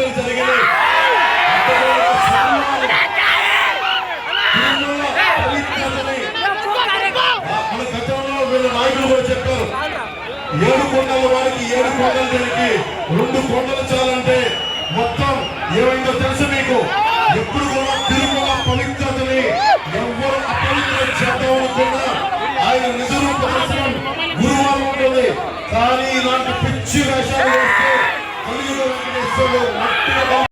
మార్పులు జరిగినాయి. మన గతంలో వీళ్ళ నాయకులు కూడా చెప్పారు, 7 కొండల వారికి 7 కొండలు తిరిగి 2 కొండలు చాలంటే మొత్తం ఏమైందో తెలుసు మీకు. ఎప్పుడు కూడా తిరుమల పవిత్రతని ఎవరు అపవిత్రం చేద్దామనుకున్నా ఆయన నిజరూప దర్శనం గురువారం ఉంటుంది. కానీ ఇలాంటి పిచ్చి వేషాలు వేస్తే కలియుగ వెంకటేశ్వరుడు